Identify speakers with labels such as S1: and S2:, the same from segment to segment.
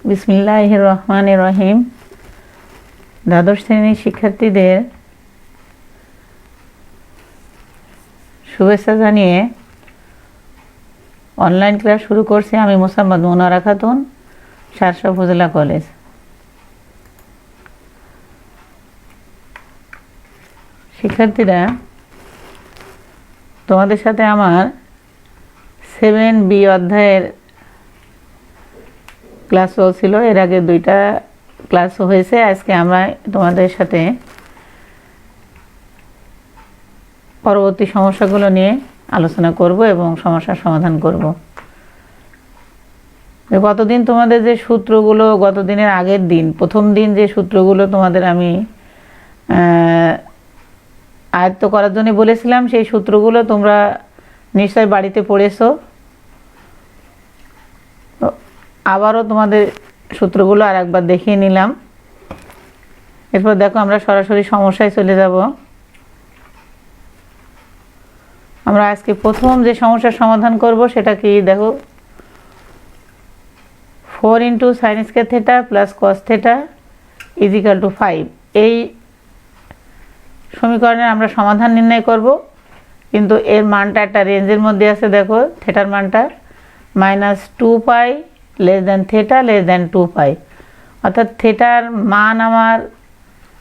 S1: বিসমিল্লাহির রহমানির রহিম। দ্বাদশ শ্রেণীর শিক্ষার্থীদের শুভেচ্ছা জানিয়ে অনলাইন ক্লাস শুরু করছি আমি মোসাম্মদ মুনারা খাতুন, শার্শা উপজেলা কলেজ। শিক্ষার্থীরা, তোমাদের সাথে আমার 7B অধ্যায়ের ক্লাস চলছিল। এর আগে 2টা ক্লাস হয়েছে। আজকে আমরা তোমাদের সাথে পরবর্তী সমস্যাগুলো নিয়ে আলোচনা করব এবং সমস্যার সমাধান করব। গতদিন তোমাদের যে সূত্রগুলো, গতদিনের আগের দিন প্রথম দিন যে সূত্রগুলো তোমাদের আমি আয়ত্ত করার জন্য বলেছিলাম, সেই সূত্রগুলো তোমরা নিশ্চয় বাড়িতে পড়েছো। আবারও তোমাদের সূত্রগুলো আর একবার দেখিয়ে নিলাম। এরপর দেখো আমরা সরাসরি সমস্যায় চলে যাব। আমরা আজকে প্রথম যে সমস্যার সমাধান করব সেটা কি দেখো, 4 × sin² θ + cos θ = 5। এই সমীকরণের আমরা সমাধান নির্ণয় করব, কিন্তু এর মানটা একটা রেঞ্জের মধ্যে আছে। দেখো থেটার মানটা -2π θ 2π, অর্থাৎ থেটার মান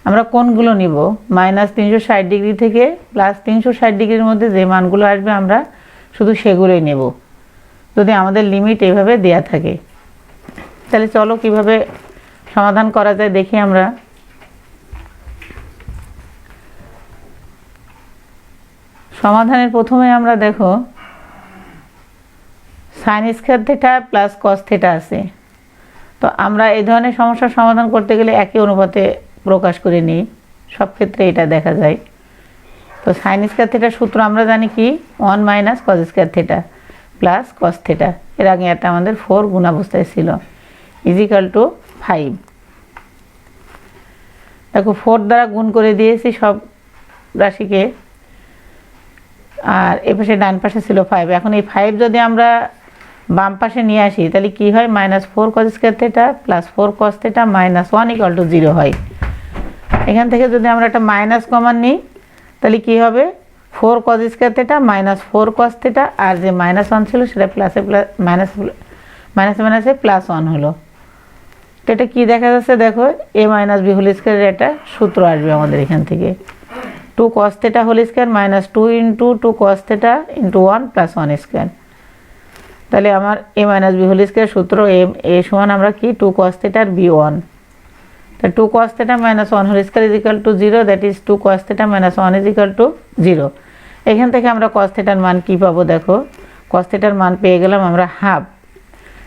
S1: আমরা কোনগুলো নিব, -360 ডিগ্রি থেকে +360 ডিগ্রির মধ্যে যে মানগুলো আসবে আমরা শুধু সেগুলোই নেব, যদি আমাদের লিমিট এইভাবে দেয়া থাকে। তাহলে চলো কিভাবে সমাধান করা যায় দেখি আমরা। সমাধানের প্রথমে আমরা দেখো sin² θ + cos θ আছে। তো আমরা এই ধরনের সমস্যার সমাধান করতে গেলে একই অনুপাতে প্রকাশ করে নিই, সব ক্ষেত্রে এটা দেখা যায়। তো sin² θ সূত্র আমরা জানি কি, 1 - cos² θ + cos θ। এর আগে একটা আমাদের 4 গুণাবস্থায় ছিল, = 5। দেখো 4 দ্বারা গুণ করে দিয়েছি সব রাশিকে, আর এ পাশে ডান পাশে ছিল 5। এখন এই 5 যদি আমরা বাম পাশে নিয়ে আসি তাহলে কি হয়, -4 cos² θ + 4 cos θ - 1 = 0 হয়। এখান থেকে যদি আমরা একটা মাইনাস কমন নিই তাহলে কি হবে, 4 cos² θ - 4 cos θ, আর যে -1 ছিল সেটা মাইনাসে +1 হলো। তো এটা কি দেখা যাচ্ছে, দেখো a - b² এর একটা সূত্র আসবে আমাদের এখান থেকে, 2 cos θ² - 2 × 2 cos θ × 1 + 1²। তাহলে আমার a - b² সূত্র a সমান আমরা কি, 2 cos θ আর b1। তো 2 cos θ - 1² = 0, দ্যাট ইজ 2 cos θ - 1 = 0। এখান থেকে আমরা cos θ এর মান কি পাবো, দেখো cos θ এর মান পেয়ে গেলাম আমরা হাফ।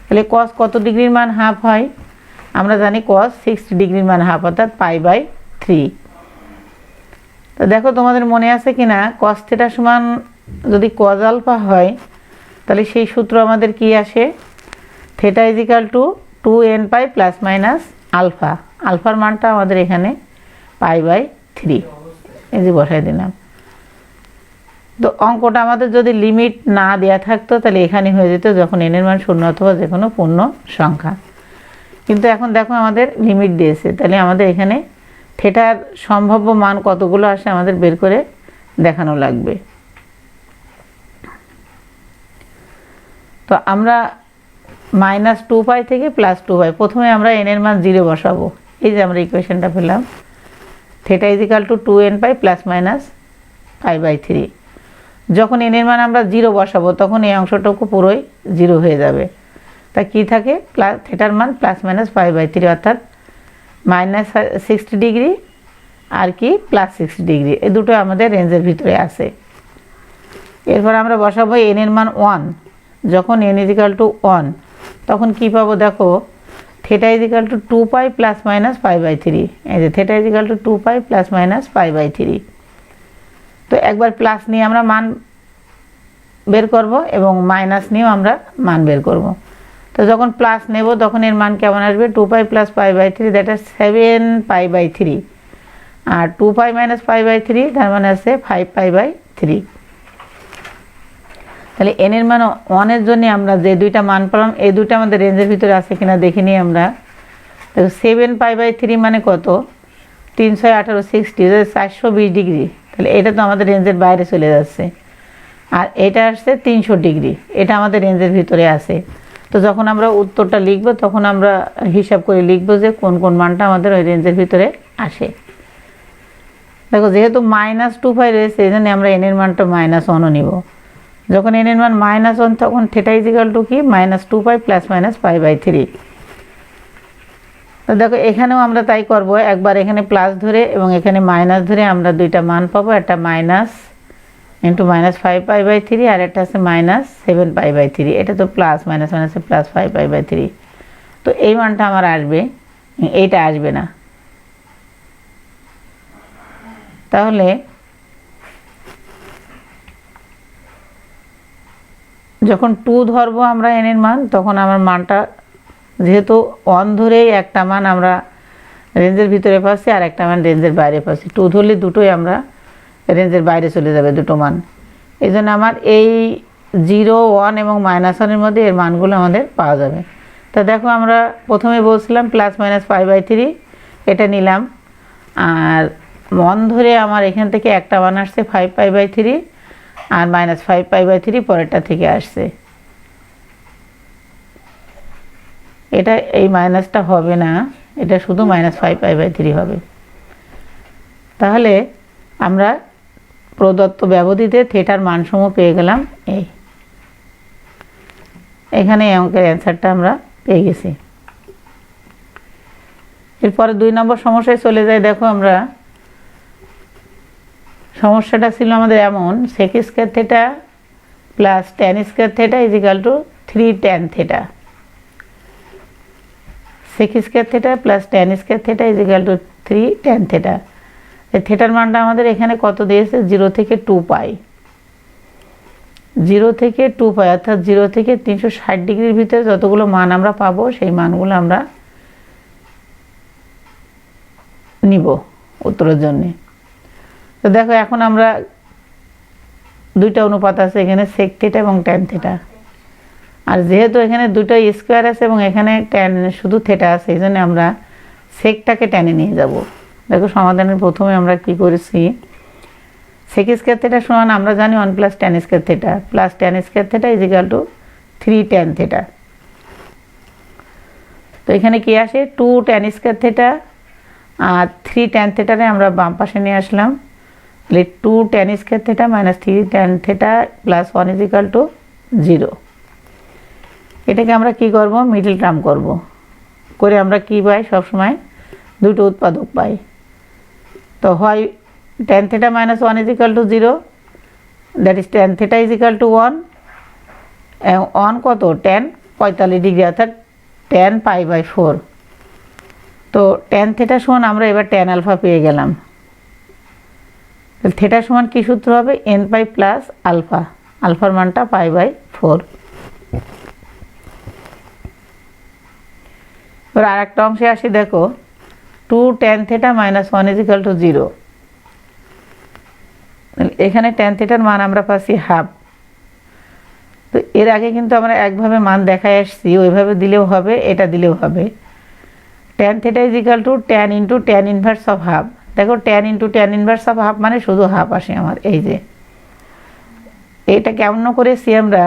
S1: তাহলে cos কত ডিগ্রির মান হাফ হয়, আমরা জানি cos 60 ডিগ্রির মান হাফ, অর্থাৎ π/3। তো দেখো তোমাদের মনে আছে কিনা, cos θ সমান যদি cos α হয় তাহলে সেই সূত্র আমাদের কি আসে, θ = 2nπ ± α। আলফার মানটা আমাদের এখানে π/3, এই যে বসাই দিলাম। তো অঙ্কটা আমাদের যদি লিমিট না দেয়া থাকতো তাহলে এখানে হয়ে যেত যখন n এর মান 0 অথবা যে কোনো পূর্ণ সংখ্যা। কিন্তু এখন দেখো আমাদের লিমিট দিয়েছে, তাহলে আমাদের এখানে থেটার সম্ভাব্য মান কতগুলো আসে আমাদের বের করে দেখানো লাগবে। তো আমরা -2π থেকে +2π, প্রথমে আমরা n এর মান 0 বসাবো। এই যে আমরা ইকুয়েশনটা পেলাম, θ = 2nπ ± π/3। যখন n এর মান আমরা 0 বসাবো তখন এই অংশটুকু পুরোই 0 হয়ে যাবে। তা কি থাকে, থেটার মান ±π/3, অর্থাৎ -60 ডিগ্রি আর কি +60 ডিগ্রি, এই দুটো আমাদের রেঞ্জের ভিতরে আছে। এরপর আমরা বসাবো n এর মান 1। যখন n = 1 তখন কি পাবো, দেখো θ = 2π ± π/3। এই যে θ = 2π ± π/3। তো একবার প্লাস নিয়ে আমরা মান বের করব এবং মাইনাস নিয়েও আমরা মান বের করব। তো যখন প্লাস নেব তখন এর মান কেমন আসবে, 2π + π/3, দ্যাট ইজ 7π/3, আর 2π - π/3 তার মানে আছে 5π/3। তাহলে n এর মান 1 এর জন্য আমরা যে দুইটা মান পেলাম এই দুইটা আমাদের রেঞ্জের ভিতরে আছে কিনা দেখে নিই আমরা। দেখো 7π/3 মানে কত, 318 60 420 ডিগ্রি, তাহলে এটা তো আমাদের রেঞ্জের বাইরে চলে যাচ্ছে। আর এটা আসছে 300 ডিগ্রি, এটা আমাদের রেঞ্জের ভিতরে আছে। তো যখন আমরা উত্তরটা লিখব তখন আমরা হিসাব করে লিখব যে কোন কোন মানটা আমাদের ওই রেঞ্জের ভিতরে আসে। দেখো যেহেতু -2π রয়েছে এই জন্য আমরা এনের মানটা -1ও নিব। যখন এনের মান -1 তখন থিটা ইজিক্যাল টু কি, -2π ± π/3। তো দেখো এখানেও আমরা তাই করব, একবার এখানে প্লাস ধরে এবং এখানে মাইনাস ধরে আমরা দুইটা মান পাবো, একটা মাইনাস ইন্টু -5π/3 আর একটা আছে -7π/3। এটা তো প্লাস, মাইনাস মাইনাসে প্লাস 5π/3। তো এই মানটা আমার আসবে, এইটা আসবে না। তাহলে যখন 2 ধরবো আমরা এনের মান, তখন আমার মানটা যেহেতু 1 ধরেই একটা মান আমরা রেঞ্জের ভিতরে পাচ্ছি আর একটা মান রেঞ্জের বাইরে পাচ্ছি, 2 ধরলে দুটোই আমরা রেঞ্জের বাইরে চলে যাবে দুটো মান। এই জন্য আমার এই 0, 1 এবং -1-এর মধ্যে এর মানগুলো আমাদের পাওয়া যাবে। তো দেখো আমরা প্রথমে বলছিলাম +-π/3, এটা নিলাম। আর 1 ধরে আমার এখান থেকে একটা মান আসছে 5π/3 আর -5π/3 পরেরটা থেকে আসছে। এটা এই মাইনাসটা হবে না, এটা শুধু -5π/3 হবে। তাহলে আমরা প্রদত্ত ব্যবধিতে থিটার মানসমূহ পেয়ে গেলাম। এখানে এই অঙ্কের অ্যান্সারটা আমরা পেয়ে গেছি। এরপরে 2 নম্বর সমস্যায় চলে যাই। দেখো আমরা সমস্যাটা ছিল আমাদের এমন, sec² θ plus tan² θ equal to 3 tan θ। sec² θ plus tan² θ equal to 3 tan θ। এই থিটার মানটা আমাদের এখানে কত দিয়েছে, 0 থেকে 2π। 0 থেকে 2π অর্থাৎ 0 থেকে 360 ডিগ্রির ভিতরে যতগুলো মান আমরা পাবো সেই মানগুলো আমরা নিব উত্তরের জন্য। তো দেখো এখন আমরা দুইটা অনুপাত আছে এখানে, sec θ এবং tan θ। আর যেহেতু এখানে দুটো স্কোয়ার আছে এবং এখানে tan শুধু θ আছে, এই জন্য আমরা সেকটাকে টেনে নিয়ে যাব। দেখো সমাধানের প্রথমে আমরা কি করেছি, sec² θ সমান আমরা জানি 1 + tan² θ plus tan² θ equal to 3 tan θ। তো এখানে কি আসে, 2 tan² θ আর 3 tan θ আমরা বাম পাশে নিয়ে আসলাম। তাহলে 2 tan² θ - 3 tan θ plus 1 equal to 0। এটাকে আমরা কি করব, মিডল টার্ম করব, করে আমরা কি পাই, সবসময় দুটো উৎপাদক পাই। তো হয় tan θ - 1 equal to 0, that is tan θ equal to 1। 1 কত, tan 45 ডিগ্রি অর্থাৎ tan π/4। তো tan θ সমান আমরা এবার tan আলফা পেয়ে গেলাম। তাহলে থিটা সমান কি সূত্র হবে, nπ প্লাস আলফা, আলফার মানটা π/4। এবার আর একটা অংশে আসি। দেখো 2 tan θ - 1 ইজিক্যাল টু 0। এখানে tan θ মান আমরা পাচ্ছি হাফ। তো এর আগে কিন্তু আমরা একভাবে মান দেখায় আসছি, ওইভাবে দিলেও হবে, এটা দিলেও হবে। tan θ equal to tan into tan inverse of half. দেখো tan into tan inverse of half মানে শুধু হাফ আসে আমার। এই যে এটা কেমন করেছি আমরা,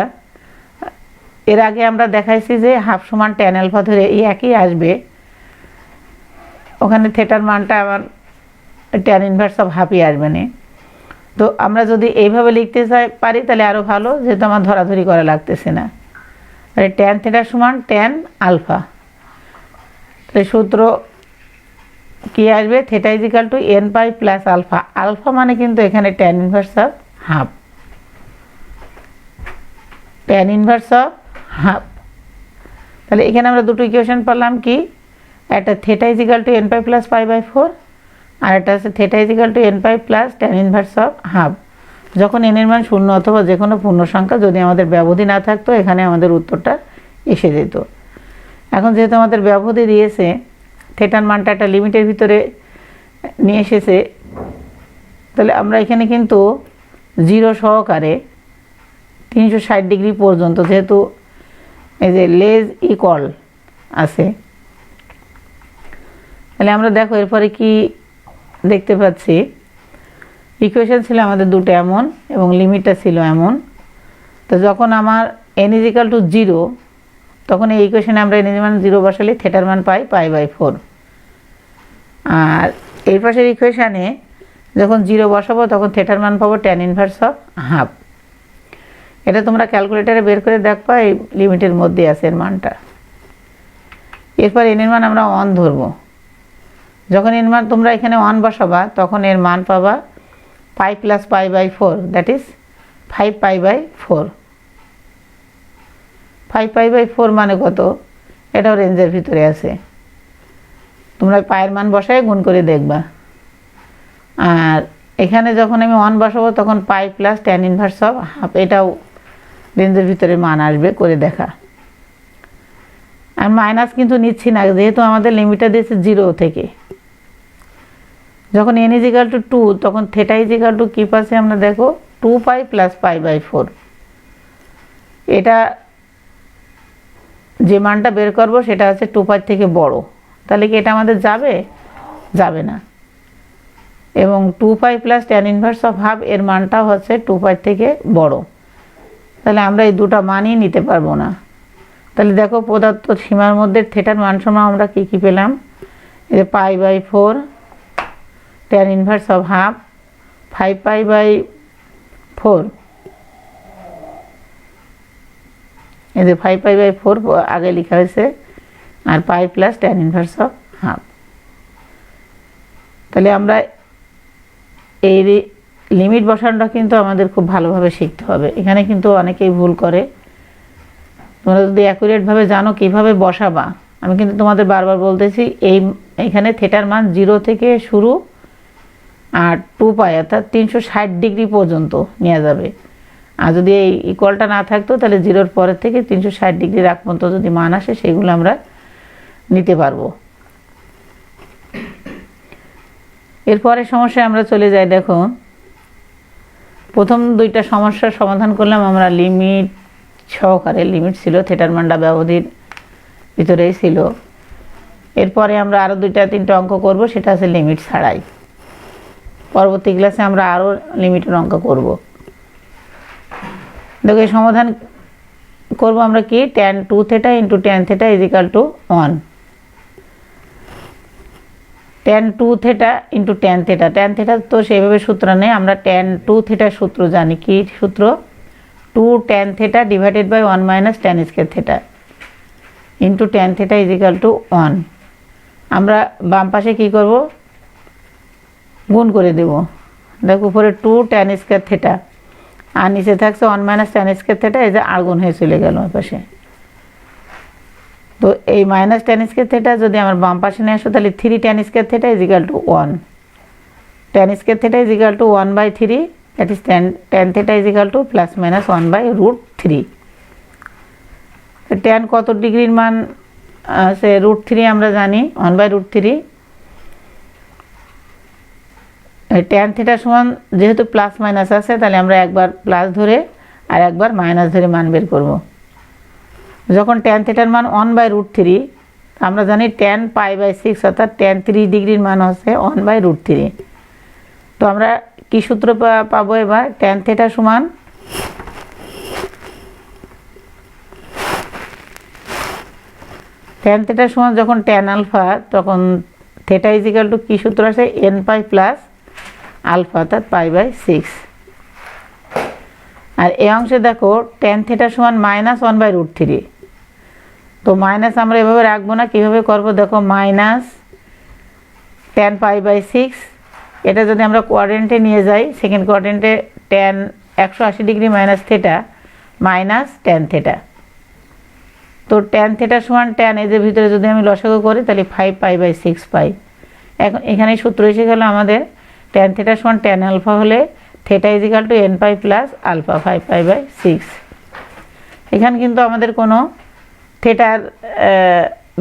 S1: এর আগে আমরা দেখাইছি যে হাফ সমান tan আলফা ধরে এই একই আসবে, ওখানে থিটার মানটা আমার tan ইনভার্স অফ হাফই আসবে না। তো আমরা যদি এইভাবে লিখতে পারি তাহলে আরও ভালো, যেহেতু আমার ধরাধরি করা লাগতেছে না। তাহলে tan θ সমান tan আলফা। তাহলে সূত্র কি আসবে, θ equal to nπ plus alpha. Alpha মানে কিন্তু এখানে tan inverse of half, tan inverse of half. তাহলে এখানে আমরা দুটো ইকুয়েশন পেলাম, কি একটা θ ইজিক্যাল টু nπ প্লাস π/4 আর একটা আছে θ equal to nπ plus tan inverse of half. যখন n এর মান 0 অথবা যে কোনো পূর্ণ সংখ্যা, যদি আমাদের ব্যবধি না থাকতো এখানে আমাদের উত্তরটা এসে যেত। এখন যেহেতু আমাদের ব্যবধি দিয়েছে, থিটার মানটা একটা লিমিটের ভিতরে নিয়ে এসেছে, তাহলে আমরা এখানে কিন্তু 0 সহকারে 360 ডিগ্রি পর্যন্ত, যেহেতু এই যে লেজ ইকুয়াল আছে, তাহলে আমরা দেখো এরপরে কি দেখতে পাচ্ছি, ইকুয়েশন ছিল আমাদের দুটো এমন এবং লিমিটটা ছিল এমন। তো যখন আমার n = 0, তখন এই ইকুয়েশনে আমরা n = 0 বসালে থেটার মান পাই π/4। আর এই পাশের ইকুয়েশনে যখন 0 বসাবো তখন থেটার মান পাবো tan ইনভার্স অফ হাফ। এটা তোমরা ক্যালকুলেটারে বের করে দেখবা, এই লিমিটের মধ্যে আছে এর মানটা। এরপর n এর মান আমরা 1 ধরবো। যখন n মান তোমরা এখানে 1 বসাবা তখন এর মান পাবা π + π/4, দ্যাট ইজ 5π/4। 5π/4 মানে কত? এটাও রেঞ্জের ভিতরে আছে, তোমরা পায়ের মান বসায় গুণ করে দেখবা। আর এখানে যখন আমি 1 বসাবো তখন π + tan ইনভার্স অফ হাফ, এটাও রেঞ্জের ভিতরে মান আসবে, করে দেখা। আর মাইনাস কিন্তু নিচ্ছি না, যেহেতু আমাদের লিমিটটা দিয়েছে 0 থেকে। যখন n = 2 তখন থেটা = কি পাচ্ছি আমরা দেখো 2π + π/4। এটা যে মানটা বের করব সেটা হচ্ছে 2π থেকে বড়, তাহলে কি এটা আমাদের যাবে? যাবে না। এবং 2π + tan ইনভার্স অফ হাফ এর মানটাও হচ্ছে 2π থেকে বড়, তাহলে আমরা এই দুটো মানই নিতে পারবো না। তাহলে দেখো প্রদত্ত সীমার মধ্যে থেটার মান সমান আমরা কি কি পেলাম, এই যে π/4 tan ইনভার্স অফ হাফ 5π/4, এই যে 5π/4 আগে লেখা হয়েছে, আর π + tan ইনভার্স অফ হাফ। তাহলে আমরা এই লিমিট বসানোটা কিন্তু আমাদের খুব ভালোভাবে শিখতে হবে। এখানে কিন্তু অনেকেই ভুল করে। তোমরা যদি অ্যাকুরেটভাবে জানো কিভাবে বসাবা, আমি কিন্তু তোমাদের বারবার বলতেছি, এইখানে থেটার মান 0 থেকে শুরু আর 2π অর্থাৎ 360 ডিগ্রি পর্যন্ত নেওয়া যাবে। আর যদি এই ইকুয়ালটা না থাকতো তাহলে 0-র পরের থেকে 360 ডিগ্রি আগ পর্যন্ত যদি মান আসে সেগুলো আমরা নিতে পারবো। এরপরের সমস্যায় আমরা চলে যাই। দেখো প্রথম দুইটা সমস্যার সমাধান করলাম আমরা লিমিট সহকারে, লিমিট ছিল থেটার মানটা ব্যবধির ভিতরেই ছিল। এরপরে আমরা আরও 2-3টা অঙ্ক করব, সেটা আছে লিমিট ছাড়াই। পরবর্তী ক্লাসে আমরা আরও লিমিটের অঙ্ক করব। দেখো এই সমাধান করব আমরা কি, tan 2θ × tan θ = 1। tan 2θ × tan θ, tan θ তো সেইভাবে সূত্র নেই, আমরা tan 2θ সূত্র জানি। কি সূত্র? 2 tan θ / 1 - tan স্কয়ার θ × tan θ = 1। আমরা বাম পাশে কি করব, গুণ করে দেব। দেখো উপরে 2 tan স্কয়ার θ আর নিচে থাকছে 1 - tan স্কয়ার θ, এই যে আর গুণ হয়ে চলে গেল ওই পাশে। তো এই -tan স্কয়ার θ যদি আমার বাম পাশে নিয়ে আসো তাহলে 3 tan square θ = 1। tan square θ = 1/3, that is tan θ = ±1/√3। tan কত ডিগ্রির মান আছে? √3 আমরা জানি, 1/√3। tan θ সমান যেহেতু প্লাস মাইনাস আছে তাহলে আমরা একবার প্লাস ধরে আর একবার মাইনাস ধরে মান বের করব। যখন tan θ মান 1/√3, আমরা জানি tan π/6 অর্থাৎ tan 3 ডিগ্রির মান হচ্ছে 1/√3। তো আমরা কি সূত্র পাবো এবার? tan θ সমান যখন tan আলফা, তখন θ = কি সূত্র আছে? nπ + আলফা অর্থাৎ π/6। আর এই অংশে দেখো tan θ সমান -1/√3। তো মাইনাস আমরা এভাবে রাখবো না, কীভাবে করবো দেখো, -tan π/6, এটা যদি আমরা কোয়াড্রেন্টে নিয়ে যাই, সেকেন্ড কোয়াড্রেন্টে tan 180 ডিগ্রি - θ tan θ। তো tan θ সমান tan, এদের ভিতরে যদি আমি লসাগু করি তাহলে 5π/6 পাই। এখন এখানে সূত্র এসে গেল আমাদের, tan θ সমান tan আলফা হলে θ = nπ + আলফা 5π/6। এখানে কিন্তু আমাদের কোনো থেটার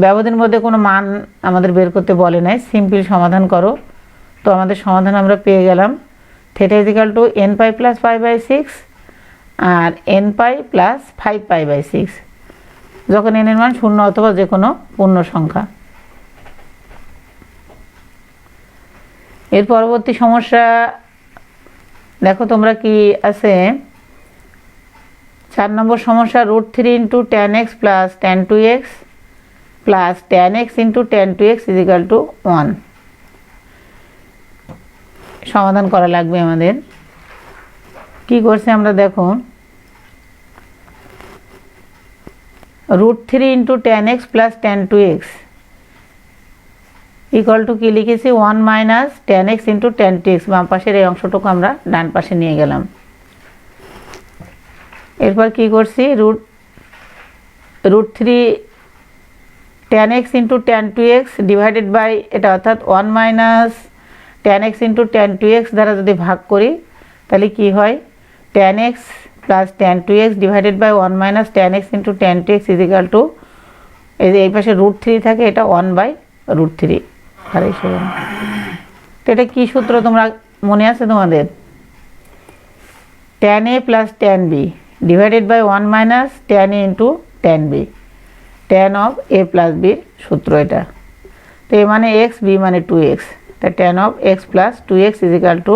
S1: ব্যবধির মধ্যে কোনো মান আমাদের বের করতে বলে নাই, সিম্পল সমাধান করো। তো আমাদের সমাধান আমরা পেয়ে গেলাম, θ = nπ + π/6 আর nπ + 5π/6, যখন n এর মান 0 অথবা যে কোনো পূর্ণ সংখ্যা। এর পরবর্তী সমস্যা দেখো তোমরা কি আছে 4 নম্বর সমস্যা √3 into tan x plus tan 2x plus tan x into tan 2x is equal two 1 সমাধান করা লাগবে আমাদের। কি করছে আমরা দেখো √3 into tan x plus tan 2x equal to কি লিখেছি 1 minus tan x into tan 2x, বাম পাশের এই অংশটুকু আমরা ডান পাশে নিয়ে গেলাম। এরপর কি করছি √3 tan x into tan 2x divided by এটা অর্থাৎ 1 minus tan x into tan 2x দ্বারা যদি ভাগ করি তাহলে কি হয় tan x plus tan 2x divided by 1 minus tan x into tan 2x is equal to এই পাশে √3 থাকে, এটা 1 বাই √3 আর এই সমান। তো এটা কি সূত্র তোমরা মনে আছে তোমাদের? tan a plus tan b divided by 1 minus tan a into tan b, tan of a plus b সূত্র এটা। তো a মানে x, b মানে 2x, তা tan of x plus 2x is equal to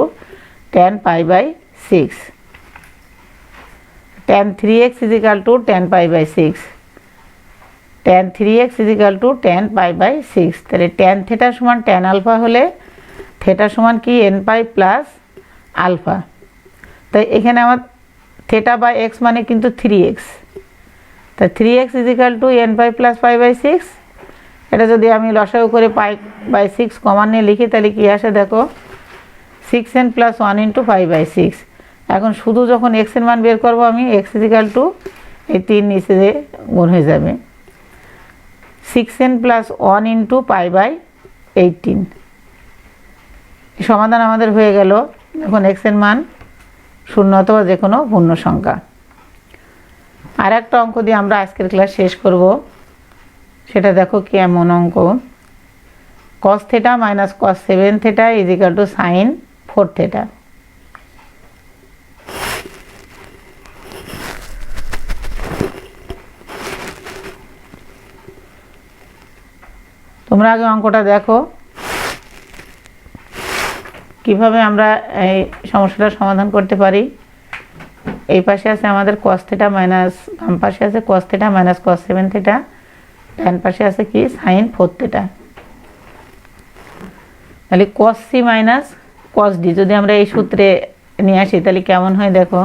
S1: tan pi by 6, tan 3x is equal to tan pi by 6, tan 3x is equal to tan pi by 6। তাহলে tan theta সমান tan alpha হলে theta সমান কি n pi plus alpha. তাই এখানে আমার theta by x মানে কিন্তু 3x, তা 3x is equal to n pi plus pi by 6। এটা যদি আমি লসাগু করে পাই বাই 6 কমন নিয়ে লিখি তাহলে কি আসে দেখো 6n plus 1 into pi by 6। এখন শুধু যখন x এর মান বের করবো আমি x ইজ ইকাল টু এই 3 নিচে গুণ হয়ে যাবে 6n plus 1 into pi by 18। সমাধান আমাদের হয়ে গেল। এখন x এর মান 0 অথবা যে কোনো পূর্ণ সংখ্যা। আর একটা অঙ্ক দিয়ে আমরা আজকের ক্লাস শেষ করব, সেটা দেখো কি এমন অঙ্ক cos theta minus cos 7 theta is equal to sin 4 theta. তোমরা আগে অঙ্কটা দেখো কিভাবে আমরা এই সমস্যাটার সমাধান করতে পারি। এই পাশে আছে আমাদের cos থিটা মাইনাস, বাম পাশে আছে cos theta minus cos 7 theta, ডান পাশে আছে কি sin 4 থিটা। তাহলে cos c minus cos d যদি আমরা এই সূত্রে নিয়ে আসি তাহলে কেমন হয় দেখো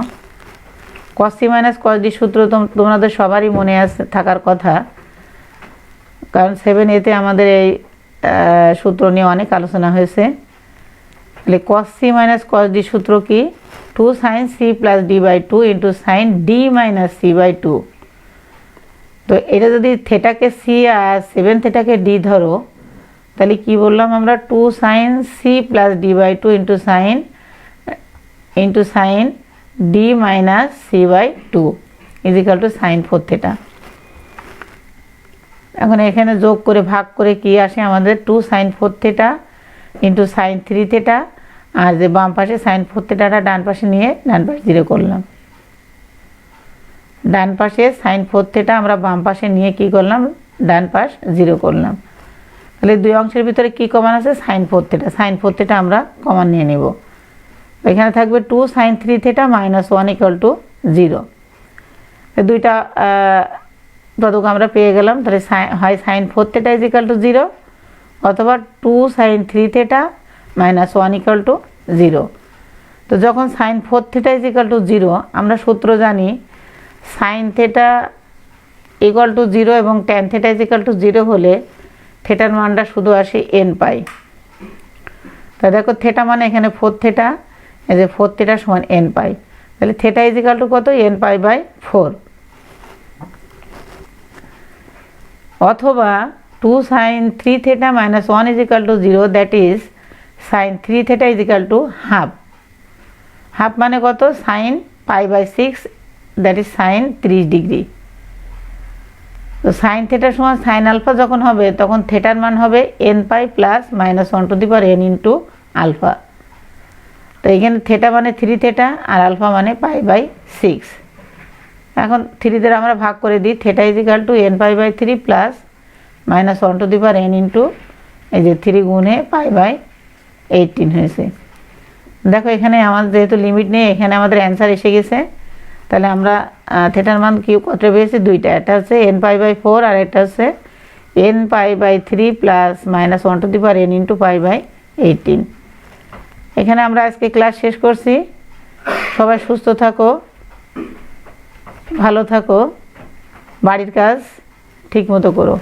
S1: cos c minus cos d সূত্র তোমাদের সবারই মনে আছে থাকার কথা, কারণ 7a তে আমাদের এই সূত্র নিয়ে অনেক আলোচনা হয়েছে। তাহলে cos c minus cos d সূত্র কি 2 sin c plus d by 2 into sin d minus c by 2। তো এটা যদি থেটাকে c আর 7 থেটাকে d ধরো তাহলে কি বললাম আমরা 2 sin c plus d by 2 into sin d minus c by 2 is equal to sin 4 theta. এখন এখানে যোগ করে ভাগ করে কি আসে আমাদের 2 sin 4 theta into sin 3 theta, আর যে বাম পাশে sin 4 থিটাটা ডান পাশে নিয়ে ডান পাশে 0 করলাম। ডান পাশে sin 4 থিটা আমরা বাম পাশে নিয়ে কি করলাম ডান পাশ 0 করলাম। তাহলে দুই অংশের ভিতরে কি কমন আছে sin 4 থিটা, sin 4 থিটা আমরা কমন নিয়ে নেব। এখানে থাকবে 2 sin 3 theta minus 1 equal to 0। দুইটা ততটুকু আমরা পেয়ে গেলাম। তাহলে হয় sin 4 theta is equal two 0 অথবা 2 sin 3 theta minus 1 equal to 0। তো যখন sin 4 theta is equal two 0 আমরা সূত্র জানি sin থিটা ইকুয়াল টু 0 এবং tan theta is equal two 0 হলে থিটার মানটা শুধু আসে n পাই। তা দেখো থিটা মানে এখানে 4 থিটা, এই যে 4 থিটা সমান n পাই, তাহলে থিটা ইজ ইকাল টু কত n পাই বাই 4। অথবা 2 sin 3 theta minus 1 is equal to 0, that is sin 3 theta is equal to half। Half মানে কত sin pi by 6, that is sin 30 degree. তো sin theta সমান sin alpha যখন হবে তখন থিটার মান হবে n pi plus minus 1 to the power n into alpha. তো এখানে থিটা মানে 3 থিটা আর আলফা মানে পাই বাই 6। এখন 3 দ্বারা আমরা ভাগ করে দিই, theta is equal to n pi by 3 plus minus 1 to the power n into এই যে 3 গুণে পাই বাই 18 হয়েছে। দেখো এখানে আমাদের যেহেতু লিমিট নেই, এখানে আমাদের অ্যান্সার এসে গেছে। তাহলে আমরা থিটার মান কিউ কত পেয়েছি? দুইটা, একটা হচ্ছে n π/4 আর একটা হচ্ছে n π/3 প্লাস -1n ইন্টু π/18। এখানে আমরা আজকে ক্লাস শেষ করছি। সবাই সুস্থ থাকো, ভালো থাকো, বাড়ির কাজ ঠিক মতো করো।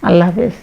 S1: আল্লাহ হাফেজ।